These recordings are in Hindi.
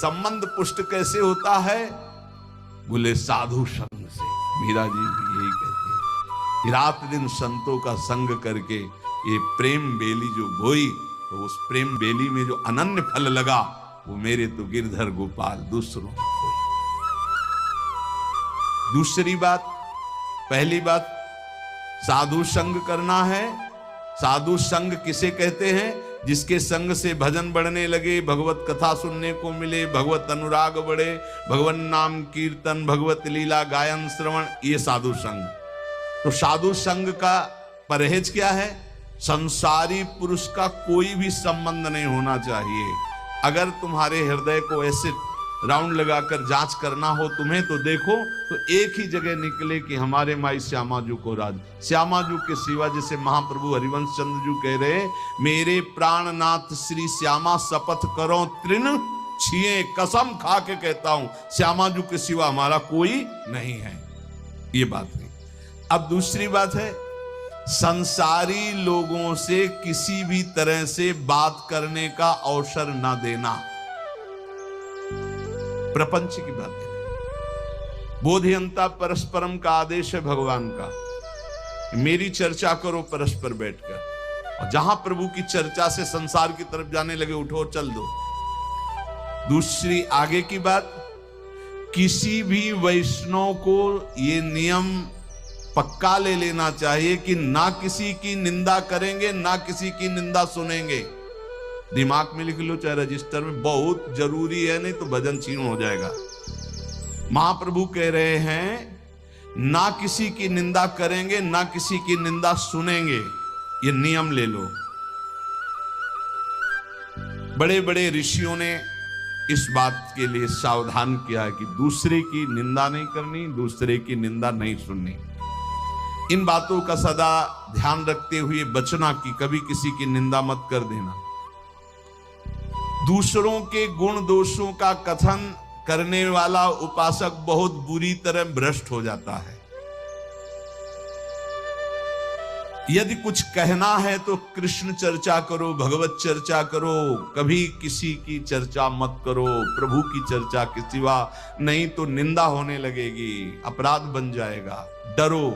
संबंध पुष्ट कैसे होता है? बोले साधु संग से। मीरा जी भी यही कहते हैं कि रात दिन संतों का संग करके ये प्रेम बेली जो बोई, तो उस प्रेम बेली में जो अनन्य फल लगा वो मेरे तो गिरधर गोपाल, दूसरों में कोई। दूसरी बात, पहली बात साधु संग करना है। साधु संग किसे कहते हैं? जिसके संग से भजन बढ़ने लगे, भगवत कथा सुनने को मिले, भगवत अनुराग बढ़े, भगवान नाम कीर्तन, भगवत लीला गायन श्रवण, ये साधु संग। तो साधु संग का परहेज क्या है? संसारी पुरुष का कोई भी संबंध नहीं होना चाहिए। अगर तुम्हारे हृदय को ऐसे राउंड लगाकर जांच करना हो तुम्हें, तो देखो तो एक ही जगह निकले कि हमारे माई श्यामा जू को राज। श्यामा जू के सिवा, जैसे महाप्रभु हरिवंश चंद्र जू कह रहे, मेरे प्राणनाथ श्री श्यामा शपथ करो तृण छिए, कसम खा के कहता हूं श्यामा जू के सिवा हमारा कोई नहीं है। ये बात नहीं। अब दूसरी बात है, संसारी लोगों से किसी भी तरह से बात करने का अवसर ना देना। प्रपंच की बात है। बोधियंता परस्परम का आदेश है भगवान का। मेरी चर्चा करो परस्पर बैठकर, और जहां प्रभु की चर्चा से संसार की तरफ जाने लगे, उठो चल दो। दूसरी आगे की बात, किसी भी वैष्णव को ये नियम पक्का ले लेना चाहिए कि ना किसी की निंदा करेंगे, ना किसी की निंदा सुनेंगे। दिमाग में लिख लो, चाहे रजिस्टर में, बहुत जरूरी है, नहीं तो भजन छीन हो जाएगा। महाप्रभु कह रहे हैं ना किसी की निंदा करेंगे, ना किसी की निंदा सुनेंगे। ये नियम ले लो। बड़े बड़े ऋषियों ने इस बात के लिए सावधान किया है कि दूसरे की निंदा नहीं करनी, दूसरे की निंदा नहीं सुननी। इन बातों का सदा ध्यान रखते हुए बचना कि कभी किसी की निंदा मत कर देना। दूसरों के गुण दोषों का कथन करने वाला उपासक बहुत बुरी तरह भ्रष्ट हो जाता है। यदि कुछ कहना है तो कृष्ण चर्चा करो, भगवत चर्चा करो, कभी किसी की चर्चा मत करो, प्रभु की चर्चा के सिवा, नहीं तो निंदा होने लगेगी, अपराध बन जाएगा। डरो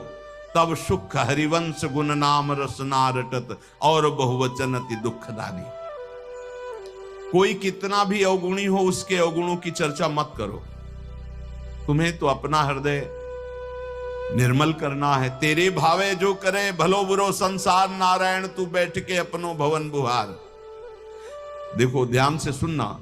तब सुख हरिवंश गुण नाम रसना रटत, और बहुवचन अति दुखदानी। कोई कितना भी अवगुणी हो, उसके अवगुणों की चर्चा मत करो। तुम्हें तो अपना हृदय निर्मल करना है। तेरे भावे जो करे भलो बुरो संसार, नारायण तू बैठ के अपनो भवन बुहार। देखो ध्यान से सुनना।